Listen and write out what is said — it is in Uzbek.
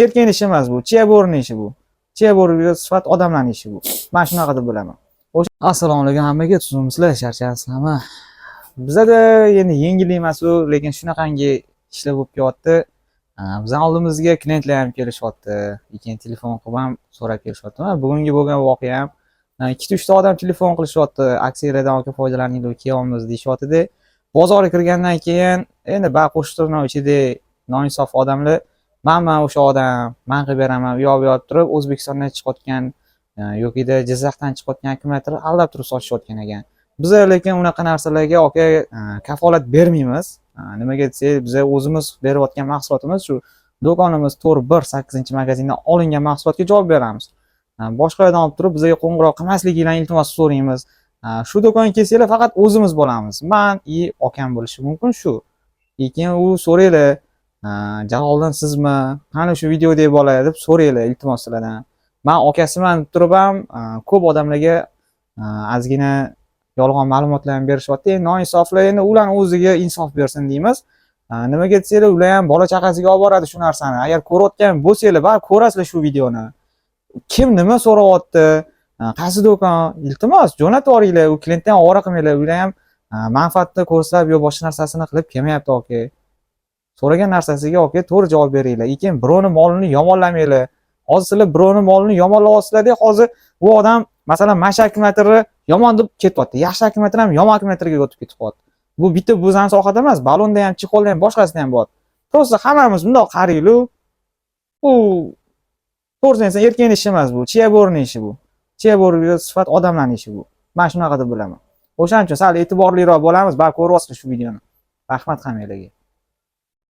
Erkakning ishi emas bu, chiyaborning ishi bu. Chiyaborga sifat odamlarning ishi bu. Men shunaqa deb bilaman. Assalomu alaykum hammaga, tuzimsizlar, charchaysizlarmi? Bizada endi yengil emas u, lekin shunaqangi ishlar bo'lib kelyapti. Bizning oldimizga klientlar ham kelishyapti. Keyin telefon qilib ham so'rab kelishyapti. Bugungi bo'lgan voqea ham 2-3 ta odam telefon qilishyapti. Aksiyalardan aka foydalaninglar, kelyapmiz deyishyapti-da. Bozorga kirgandan keyin endi qo'shtirnoq ichida noinsof odamlar mana o'sha odam, men qilib beraman, u yoq turib O'zbekistondan chiqayotgan yo'qida Jizzaxdan chiqayotgan kimlardir aldab turib sotishayotgan ekan. Biz lekin unaqa narsalarga aka kafolat bermaymiz. Nimaga desak, biz o'zimiz berayotgan mahsulotimiz shu do'konimiz 4-1-8-magazindan olingan mahsulotga javob beramiz. Boshqa yerdan olib turib bizga qo'ng'iroq qilmasligingizni iltimos so'raymiz. Shu do'konga kelsanglar faqat o'zimiz bo'lamiz. Men akam bo'lishi mumkin shu. Lekin u so'raylar, Jaloliddin sizmi? Qani shu videodagi bola deb so'raylar iltimos sizlardan. Men akasiman deb turib ham ko'p odamlarga ozgina yolg'on ma'lumotlarni berishyapti. Noinsoflar endi ularning o'ziga insof bersin deymiz. Nimaga desanglar, ular ham bola chaqasiga olib boradi shu narsani. Agar ko'rayotgan bo'lsanglar, baribir ko'rasizlar shu videoni. Kim nima so'rayapti? Qaysi do'kon? Iltimos jo'natib yuboringlar. U klientdan ovora qilmanglar. Ular ham manfaatni ko'rsab yo boshqa narsasini qilib kelmayapti aka. So'ragan narsasiga aka to'g'ri javob beringlar. Lekin birovning molini yomonlamanglar. Hozir sizlar birovning molini yomonlayapsizlar-da, hozir bu odam masalan Masha akkumulyatorni yomon deb ketyapti. Yaxshi akkumulyator ham yomon akkumulyatorga o'tib ketyapti. Bu bitta bizning sohada emas, balonda ham, chexolda ham, boshqasida ham bor. Prosta hammamiz bundoq qaraylik. Bu to'g'risini aytsam erkakning ishi emas bu, chiyaborning ishi bu. Chiyaborga sifat odamlarning ishi bu. Men shunaqa deb bilaman. O'shaning uchun sal e'tiborliroq bo'lamiz. Ko'ryapsizlar shu videoni. Rahmat hammalarga.